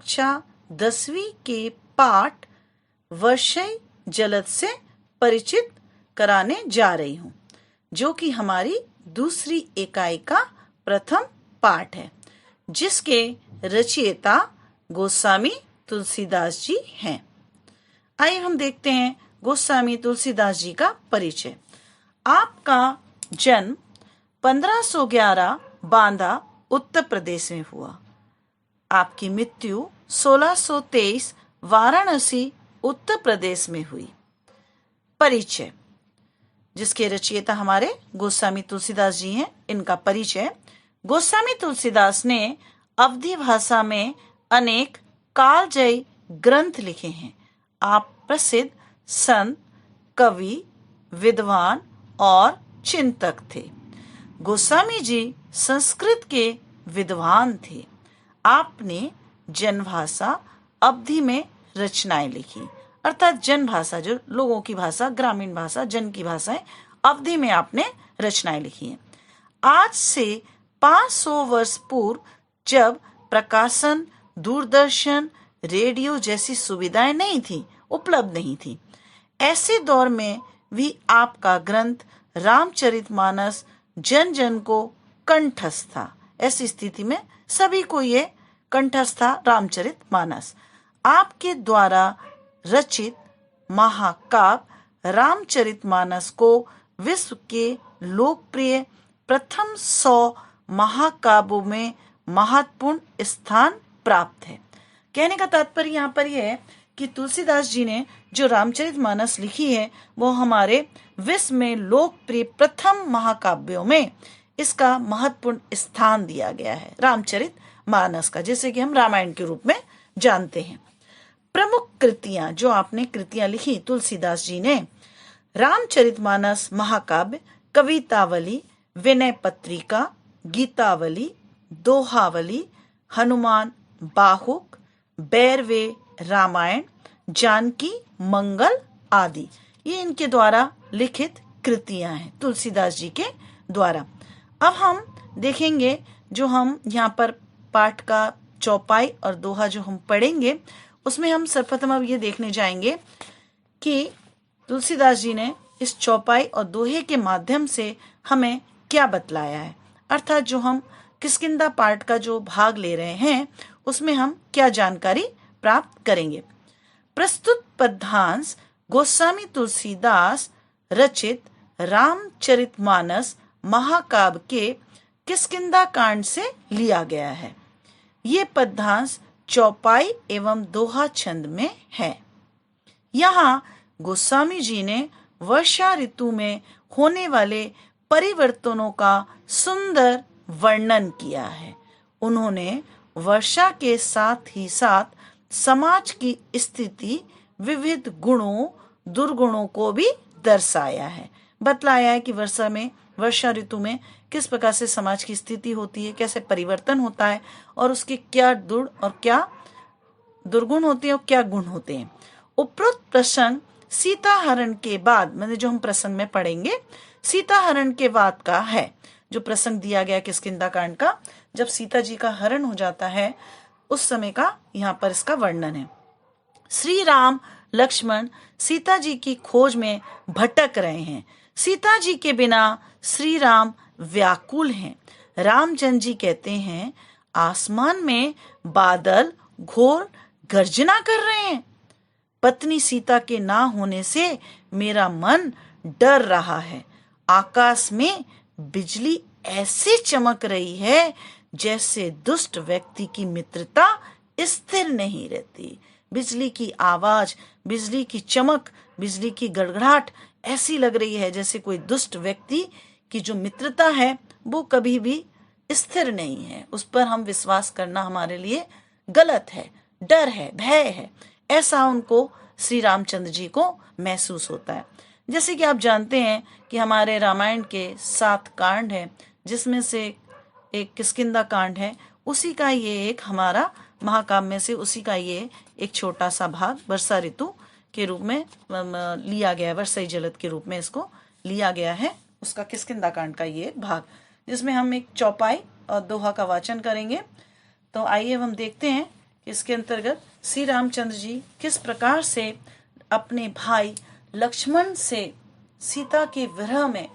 कक्षा 10वीं के पाठ वर्षय जलद से परिचित कराने जा रही हूँ, जो कि हमारी दूसरी इकाई का प्रथम पाठ है, जिसके रचयिता गोस्वामी तुलसीदास जी हैं। आइए हम देखते हैं गोस्वामी तुलसीदास जी का परिचय। आपका जन्म 1511 बांदा उत्तर प्रदेश में हुआ। आपकी मृत्यु 1623 वाराणसी उत्तर प्रदेश में हुई। परिचय, जिसके रचयिता हमारे गोस्वामी तुलसीदास जी हैं, इनका परिचय। गोस्वामी तुलसीदास ने अवधी भाषा में अनेक कालजयी ग्रंथ लिखे हैं। आप प्रसिद्ध संत, कवि, विद्वान और चिंतक थे। गोस्वामी जी संस्कृत के विद्वान थे। आपने जन भाषा अवधी में रचनाएं लिखी, अर्थात जन भाषा, जो लोगों की भाषा, ग्रामीण भाषा, जन की भाषाएं, अवधी में आपने रचनाएं लिखी हैं। आज से 500 वर्ष पूर्व, जब प्रकाशन, दूरदर्शन, रेडियो जैसी सुविधाएं नहीं थी, उपलब्ध नहीं थी, ऐसे दौर में भी आपका ग्रंथ रामचरितमानस जन जन को कंठस्थ था। ऐसी स्थिति में सभी को ये कंठस्थ था रामचरितमानस। आपके द्वारा रचित महाकाव्य रामचरितमानस को विश्व के लोकप्रिय प्रथम 100 महाकाव्यों में महत्वपूर्ण स्थान प्राप्त है। कहने का तात्पर्य यहाँ पर यह है कि तुलसीदास जी ने जो रामचरितमानस लिखी है, वो हमारे विश्व में लोकप्रिय प्रथम महाकाव्यों में इसका महत्वपूर्ण स्थान दिया गया है, रामचरितमानस का, जैसे कि हम रामायण के रूप में जानते हैं। प्रमुख कृतियां, जो आपने कृतियां लिखी तुलसीदास जी ने: रामचरितमानस महाकाव्य, कवितावली, विनय पत्रिका, गीतावली, दोहावली, हनुमान बाहुक, बैरवे रामायण, जानकी मंगल आदि, ये इनके द्वारा लिखित कृतियां हैं, तुलसीदास जी के द्वारा। अब हम देखेंगे, जो हम यहाँ पर पाठ का चौपाई और दोहा जो हम पढ़ेंगे, उसमें हम सर्वप्रथम अब ये देखने जाएंगे कि तुलसीदास जी ने इस चौपाई और दोहे के माध्यम से हमें क्या बतलाया है, अर्थात जो हम किष्किंधा पाठ का जो भाग ले रहे हैं, उसमें हम क्या जानकारी प्राप्त करेंगे। प्रस्तुत पद्यांश गोस्वामी तुलसीदास रचित रामचरितमानस महाकाव्य के किष्किंधा कांड से लिया गया है। ये पद्यांश चौपाई एवं दोहा छंद में है। यहाँ गोस्वामी जी ने वर्षा ऋतु में होने वाले परिवर्तनों का सुंदर वर्णन किया है। उन्होंने वर्षा के साथ ही साथ समाज की स्थिति, विविध गुणों, दुर्गुणों को भी दर्शाया है, बतलाया है कि वर्षा ऋतु में किस प्रकार से समाज की स्थिति होती है, कैसे परिवर्तन होता है, और उसके क्या क्या दुर्गुण होते हैं और क्या गुण होते हैं। उपरोक्त प्रसंग सीता हरण के बाद, मतलब जो हम प्रसंग में पढ़ेंगे, सीता हरण के बाद का है, जो प्रसंग दिया गया किष्किंधा कांड का, जब सीता जी का हरण हो जाता है, उस समय का यहाँ पर इसका वर्णन है। श्री राम लक्ष्मण सीता जी की खोज में भटक रहे हैं। सीता जी के बिना श्री राम व्याकुल हैं। रामचंद्र जी कहते हैं, आसमान में बादल घोर गर्जना कर रहे हैं। पत्नी सीता के ना होने से मेरा मन डर रहा है। आकाश में बिजली ऐसे चमक रही है जैसे दुष्ट व्यक्ति की मित्रता स्थिर नहीं रहती। बिजली की आवाज, बिजली की चमक, बिजली की गड़गड़ाहट ऐसी लग रही है जैसे कोई दुष्ट व्यक्ति की जो मित्रता है वो कभी भी स्थिर नहीं है, उस पर हम विश्वास करना हमारे लिए गलत है, डर है, भय है, ऐसा उनको श्री रामचंद्र जी को महसूस होता है। जैसे कि आप जानते हैं कि हमारे रामायण के 7 कांड हैं, जिसमें से एक किष्किंधा कांड है, उसी का ये एक हमारा महाकाव्य में से उसी का ये एक छोटा सा भाग वर्षा ऋतु के रूप में लिया गया है, वर्षा जलद के रूप में इसको लिया गया है, उसका किष्किंधा कांड का ये भाग, जिसमें हम एक चौपाई और दोहा का वाचन करेंगे। तो आइए हम देखते हैं इसके अंतर्गत श्री रामचंद्र जी किस प्रकार से अपने भाई लक्ष्मण से सीता के विरह में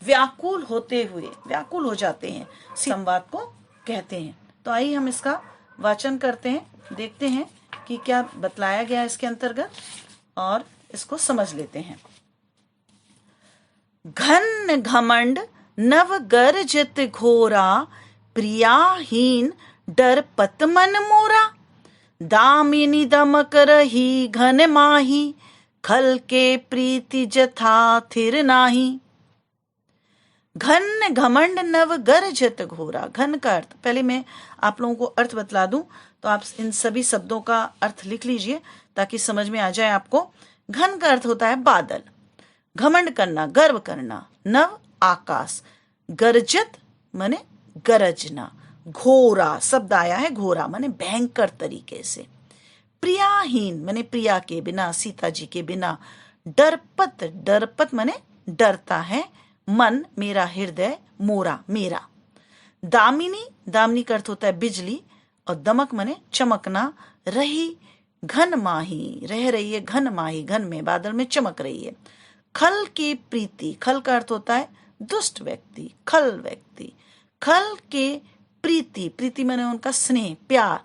व्याकुल हो जाते हैं, संवाद को कहते हैं। तो आइए हम इसका वाचन करते हैं, देखते हैं कि क्या बतलाया गया इसके अंतर्गत और इसको समझ लेते हैं। घन घमंड नव गर्जित घोरा, प्रियाहीन डर पत मन मोरा। दामिनी दमक रही घन माही, खल के प्रीति जथा थिर नाही। घन घमंड नव गर्जित घोरा। घन का अर्थ, पहले मैं आप लोगों को अर्थ बतला दूं तो आप इन सभी शब्दों का अर्थ लिख लीजिए ताकि समझ में आ जाए आपको। घन का अर्थ होता है बादल, घमंड करना, गर्व करना, नव आकाश, गर्जित माने गरजना, घोरा शब्द आया है, घोरा माने भयंकर तरीके से, प्रियाहीन माने प्रिया के बिना, सीता जी के बिना, डरपत, डरपत माने डरता है, मन मेरा, हृदय मोरा मेरा। दामिनी, दामिनी का अर्थ होता है बिजली, और दमक माने चमकना, रही घन माही, रह रही है, घन माही घन में, बादल में चमक रही है। खल की प्रीति, खल का अर्थ होता है दुष्ट व्यक्ति, खल व्यक्ति, खल के प्रीति, प्रीति माने उनका स्नेह प्यार,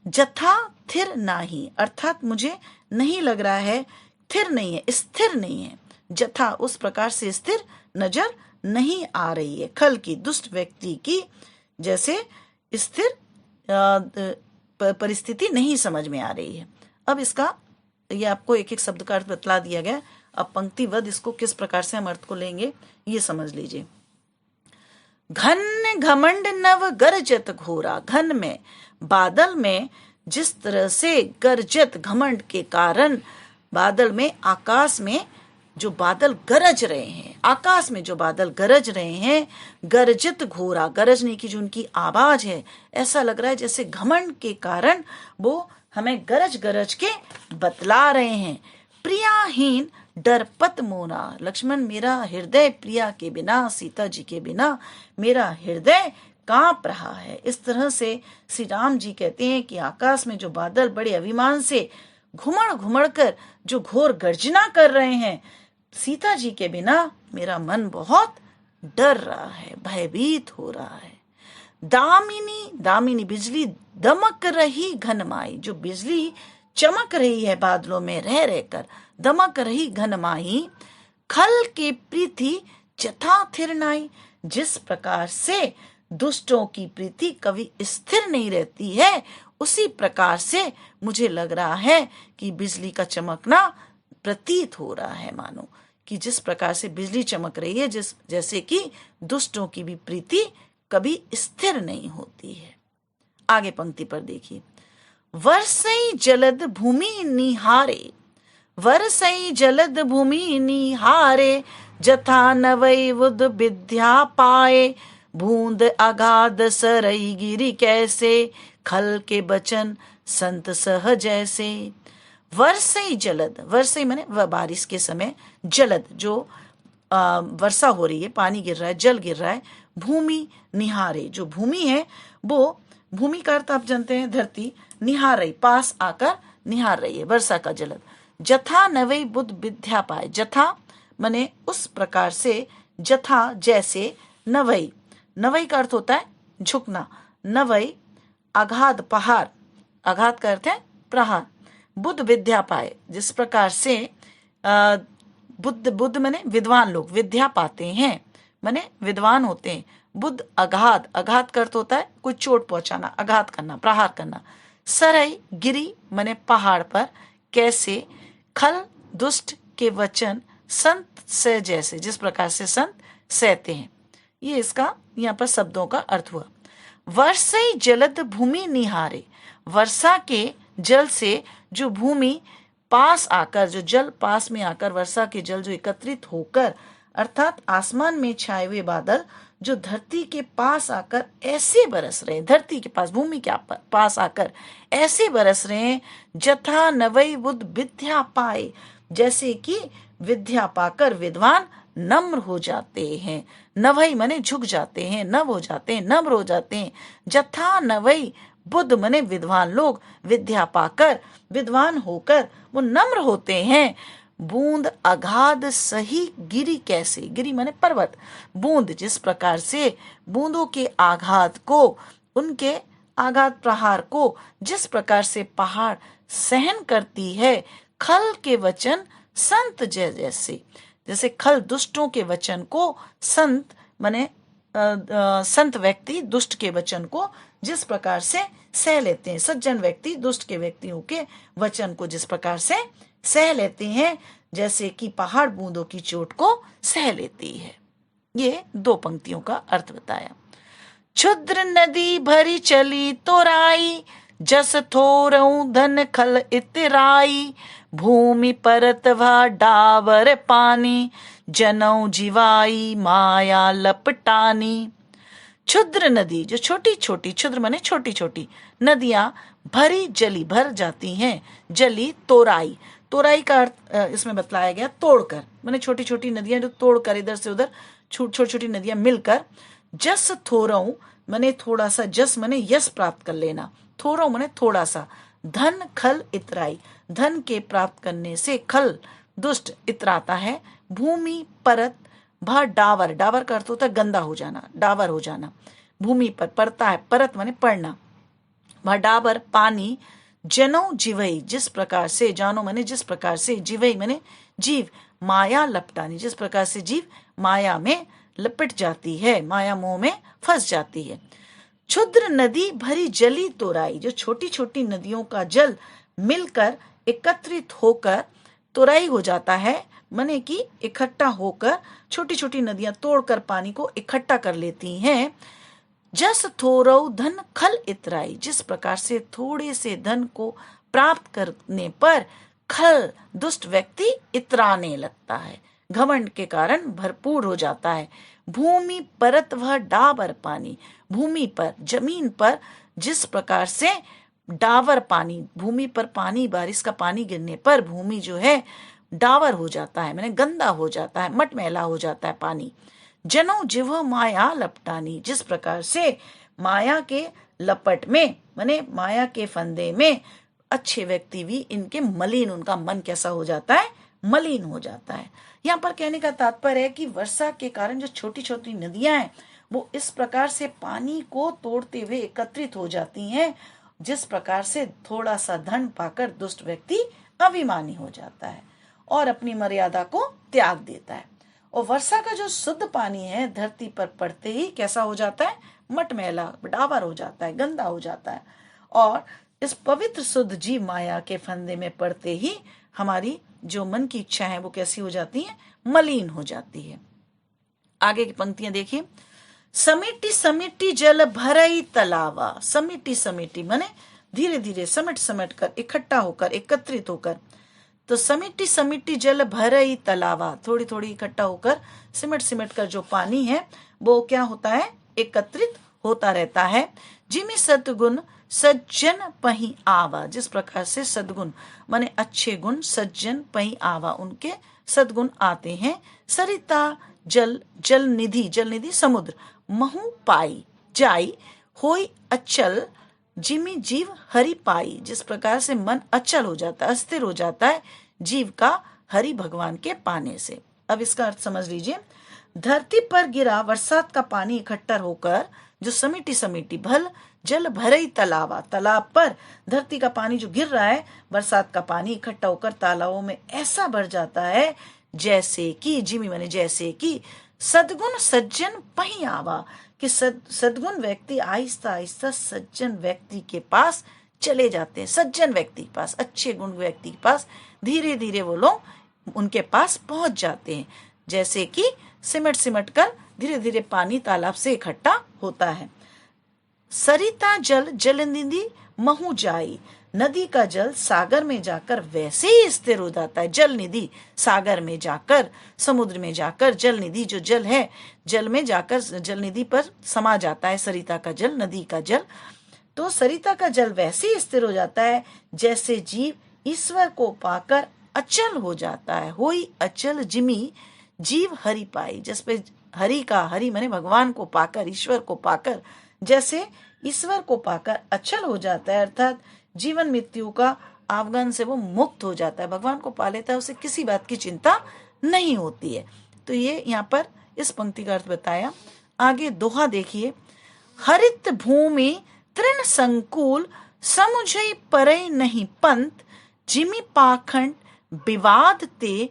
जथा थिर नाही, अर्थात मुझे नहीं लग रहा है, थिर नहीं है, स्थिर नहीं है, जथा उस प्रकार से स्थिर नजर नहीं आ रही है, खल की दुष्ट व्यक्ति की जैसे स्थिर परिस्थिति नहीं समझ में आ रही है। अब इसका ये आपको एक एक शब्द का अर्थ बतला दिया गया, अब पंक्तिबद्ध इसको किस प्रकार से हम अर्थ को लेंगे ये समझ लीजिए। घन घमंड नव गर्जत घोरा, घन में बादल में जिस तरह से गर्जत घमंड के कारण बादल में, आकाश में जो बादल गरज रहे हैं, आकाश में जो बादल गरज रहे हैं, गर्जित घोरा, गरजने की जो उनकी आवाज है, ऐसा लग रहा है जैसे घमंड के कारण वो हमें गरज गरज के बतला रहे हैं। प्रियाहीन डरपत मोरा, लक्ष्मण मेरा हृदय प्रिया के बिना, सीता जी के बिना मेरा हृदय कांप रहा है। इस तरह से श्री राम जी कहते हैं कि आकाश में जो बादल बड़े अभिमान से घुमड़ घुमड़ कर जो घोर गर्जना कर रहे हैं, सीता जी के बिना मेरा मन बहुत डर रहा है, भयभीत हो रहा है। दामिनी, दामिनी बिजली, दमक रही घनमाई, जो बिजली चमक रही है बादलों में रह रहकर, दमक रही घनमाई, खल के प्रीति जथा थिर नाई, जिस प्रकार से दुष्टों की प्रीति कभी स्थिर नहीं रहती है, उसी प्रकार से मुझे लग रहा है कि बिजली का चमकना प्रतीत हो रहा है, मानो कि जिस प्रकार से बिजली चमक रही है, जैसे कि दुष्टों की भी प्रीति कभी स्थिर नहीं होती है। आगे पंक्ति पर देखिए। वर्षई जलद भूमि निहारे, वर्षई जलद भूमि निहारे, जथा नवै बुध विद्या पाए, बूंद अगाध सरई गिरी कैसे, खल के बचन संत सह जैसे। वर्षई जलद, वर्षई माने वह बारिश के समय, जलद जो वर्षा हो रही है, पानी गिर रहा है, जल गिर रहा है, भूमि निहारे, जो भूमि है वो, भूमि का अर्थ आप जानते हैं धरती, निहार रही, पास आकर निहार रही है, वर्षा का जलद। जथा नवई बुध विद्या पाए, जथा माने उस प्रकार से, जथा जैसे, नवई, नवई का अर्थ होता है झुकना, नवई आघात पहाड़, आघात का अर्थ है प्रहार, बुद्ध विद्या पाए, जिस प्रकार से बुद्ध, बुद्ध माने विद्वान लोग विद्या पाते हैं, माने विद्वान होते हैं। बुद्ध आघात, आघात का अर्थ होता है कोई चोट पहुंचाना, आघात करना, प्रहार करना। सरई गिरी माने पहाड़ पर, कैसे, खल दुष्ट के वचन, संत से जैसे, जिस प्रकार से संत सहते हैं। ये इसका यहाँ पर शब्दों का अर्थ हुआ। वर्षई जलद भूमि निहारे, वर्षा के जल से जो भूमि पास आकर, जो जल पास में आकर, वर्षा के जल जो एकत्रित होकर, अर्थात आसमान में छाए हुए बादल जो धरती के पास आकर ऐसे बरस रहे हैं, धरती के पास, भूमि के पास आकर ऐसे बरस रहे हैं, जथा नवई बुध विद्या पाए, जैसे कि विद्या पाकर विद्वान नम्र हो जाते हैं। नवई माने झुक जाते हैं, नव हो जाते हैं, नम्र हो जाते हैं। जथा नवई बुद्ध माने विद्वान लोग, विद्या पाकर विद्वान होकर वो नम्र होते हैं। बूंद अगाध सही गिरी कैसे, गिरी माने पर्वत, बूंद जिस प्रकार से बूंदों के आघात को, उनके आघात प्रहार को जिस प्रकार से पहाड़ सहन करती है, खल के वचन संत जैसे, जैसे खल दुष्टों के वचन को संत माने संत व्यक्ति दुष्ट के वचन को जिस प्रकार से सह लेते हैं, सज्जन व्यक्ति दुष्ट के व्यक्तियों के वचन को जिस प्रकार से सह लेते हैं, जैसे कि पहाड़ बूंदों की चोट को सह लेती है। ये 2 पंक्तियों का अर्थ बताया। क्षुद्र नदी भरी चली तोराई, जस थोरऊ धन खल इतराई, भूमि परत व डावर पानी, जनऊ जीवाई माया लपटानी। क्षुद्र नदी, जो छोटी छोटी, क्षुद्र माने छोटी छोटी नदियां भरी जली, भर जाती हैं, जली तोराई, तोराई का अर्थ इसमें बतलाया गया तोड़कर, माने छोटी छोटी नदियां जो तोड़कर इधर से उधर छोटी छोटी नदियां मिलकर। जस थोरऊ माने थोड़ा सा, जस माने यश प्राप्त कर लेना, थोरऊ माने थोड़ा सा, धन खल इतराई, धन के प्राप्त करने से खल दुष्ट इतराता है, भूमि परत भा डावर, डावर का अर्थ होता है गंदा हो जाना, डावर हो जाना, भूमि पर पड़ता है, परत माने पड़ना, भा डावर पानी, जनो जीवई जिस प्रकार से, जानो माने जिस प्रकार से, जीवई माने जीव, माया लपटानी जिस प्रकार से जीव माया में लपट जाती है, माया मोह में फंस जाती है। क्षुद्र नदी भरी जली तोराई, जो छोटी छोटी नदियों का जल मिलकर एकत्रित होकर तोराई हो जाता है, माने कि इकट्ठा होकर छोटी छोटी नदियां तोड़कर पानी को इकट्ठा कर लेती हैं। जस थोरऊ धन खल इतराई, जिस प्रकार से थोड़े से धन को प्राप्त करने पर खल दुष्ट व्यक्ति इतराने लगता है, घमंड के कारण भरपूर हो जाता है। भूमि परत व डाबर पानी, भूमि पर जमीन पर जिस प्रकार से डावर पानी, भूमि पर पानी, बारिश का पानी गिरने पर भूमि जो है डावर हो जाता है, मैंने गंदा हो जाता है, मटमैला हो जाता है पानी। जनो जिव माया लपटानी, जिस प्रकार से माया के लपट में माने माया के फंदे में अच्छे व्यक्ति भी इनके मलिन, उनका मन कैसा हो जाता है, मलिन हो जाता है। यहाँ पर कहने का तात्पर्य है कि वर्षा के कारण जो छोटी छोटी नदियां हैं वो इस प्रकार से पानी को तोड़ते हुए एकत्रित हो जाती हैं, जिस प्रकार से थोड़ा सा धन पाकर दुष्ट व्यक्ति अभिमानी हो जाता है और अपनी मर्यादा को त्याग देता है। और वर्षा का जो शुद्ध पानी है धरती पर पड़ते ही कैसा हो जाता है, मटमैला, डावर हो जाता है, गंदा हो जाता है। और इस पवित्र शुद्ध जीव माया के फंदे में पड़ते ही हमारी जो मन की इच्छा है वो कैसी हो जाती है, मलिन हो जाती है। आगे की पंक्तियां देखिए। समेटी समेटी जल भरई तलावा, समेटी समेटी माने धीरे धीरे समेट समेट कर, इकट्ठा होकर, एकत्रित होकर। तो समेटी समेटी जल भरई तलावा, थोड़ी थोड़ी इकट्ठा होकर सिमट सिमट कर जो पानी है वो क्या होता है, एकत्रित होता रहता है। जिमी सद्गुण सज्जन पही आवा, जिस प्रकार से सद्गुण माने अच्छे गुण, सज्जन पही आवा उनके सद्गुण आते हैं। सरिता जल, जल निधि, जल निधि समुद्र, महु पाई जाई, होई अचल जिमी जीव हरि पाई, जिस प्रकार से मन अचल हो जाता है, अस्थिर हो जाता है जीव का हरि भगवान के पाने से। अब इसका अर्थ समझ लीजिए। धरती पर गिरा बरसात का पानी इकट्ठा होकर जो समेटी समेटी भल जल भरई तलावा, तालाब पर धरती का पानी जो गिर रहा है, बरसात का पानी इकट्ठा होकर तालाबों में ऐसा भर जाता है जैसे कि, जिमी माने जैसे कि, सद्गुण सज्जन पही आवा, कि सद्गुण व्यक्ति आहिस्ता आहिस्ता सज्जन व्यक्ति के पास चले जाते हैं, सज्जन व्यक्ति के पास, अच्छे गुण व्यक्ति के पास धीरे धीरे वो लोग उनके पास पहुंच जाते हैं। जैसे कि सिमट सिमट कर धीरे धीरे पानी तालाब से इकट्ठा होता है। सरिता जल जल निधि महु जाई, नदी का जल सागर में जाकर वैसे ही स्थिर हो जाता है। जल निधि सागर में जाकर, समुद्र में जाकर, जल निधि जो जल है जल में जाकर जल निधि पर समा जाता है, सरिता का जल, नदी का जल। तो सरिता का जल वैसे ही स्थिर हो जाता है जैसे जीव ईश्वर को पाकर अचल हो जाता है। होई अचल जिमी जीव हरि पाई, जिस पे हरि का, हरि माने भगवान को पाकर, ईश्वर को पाकर जैसे ईश्वर को पाकर अचल हो जाता है, अर्थात जीवन मृत्यु का आवगन से वो मुक्त हो जाता है। भगवान को पा लेता है, उसे किसी बात की चिंता नहीं होती है। तो ये यहाँ पर इस पंक्ति का अर्थ बताया। आगे दोहा देखिए, हरित भूमि तृण संकुल समुझई परई नहीं पंत, जिमि पाखंड विवाद ते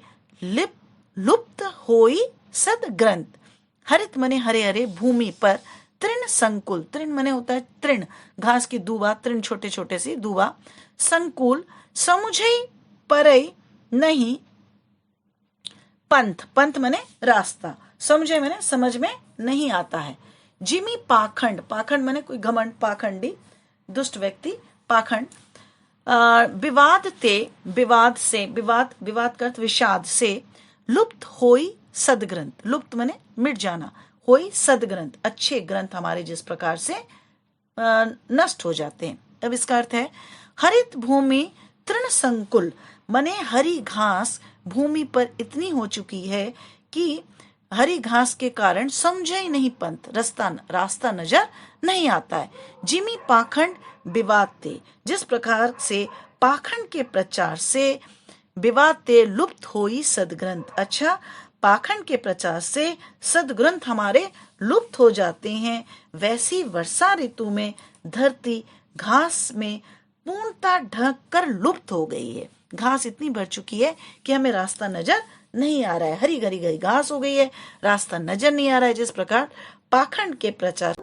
लुप्त होई सद ग्रंथ। हरित मने हरे हरे, भूमि पर, तृण संकुल, तृण मने होता है तृण, घास की दूबा, तृण छोटे छोटे सी दूबा, संकुल, समुझई परई नहीं पंथ, पंथ मने रास्ता, समझे मने समझ में नहीं आता है। जिमी पाखंड, पाखंड मने कोई घमंड, पाखंडी दुष्ट व्यक्ति, पाखंड। विवाद ते, विवाद से, विवाद, विवाद का अर्थ विषाद से, लुप्त होई सदग्रंथ, लुप्त मने मिट जाना, होई सदग्रंथ, अच्छे ग्रंथ हमारे जिस प्रकार से नष्ट हो जाते हैं। अब इसका अर्थ है, हरित भूमि तृण संकुल मने हरी घास भूमि पर इतनी हो चुकी है कि हरी घास के कारण समझे ही नहीं पंथ, रास्ता नजर नहीं आता है। जिमी पाखंड विवाद ते, जिस प्रकार से पाखंड के प्रचार से विवाद ते लुप्त होई सदग्रंथ, अच्छा पाखंड के प्रचार से सदग्रंथ हमारे लुप्त हो जाते हैं, वैसी वर्षा ऋतु में धरती घास में पूर्णता ढक कर लुप्त हो गई है। घास इतनी भर चुकी है कि हमें रास्ता नजर नहीं आ रहा है, हरी हरी घास हो गई है, रास्ता नजर नहीं आ रहा है। जिस प्रकार पाखंड के प्रचार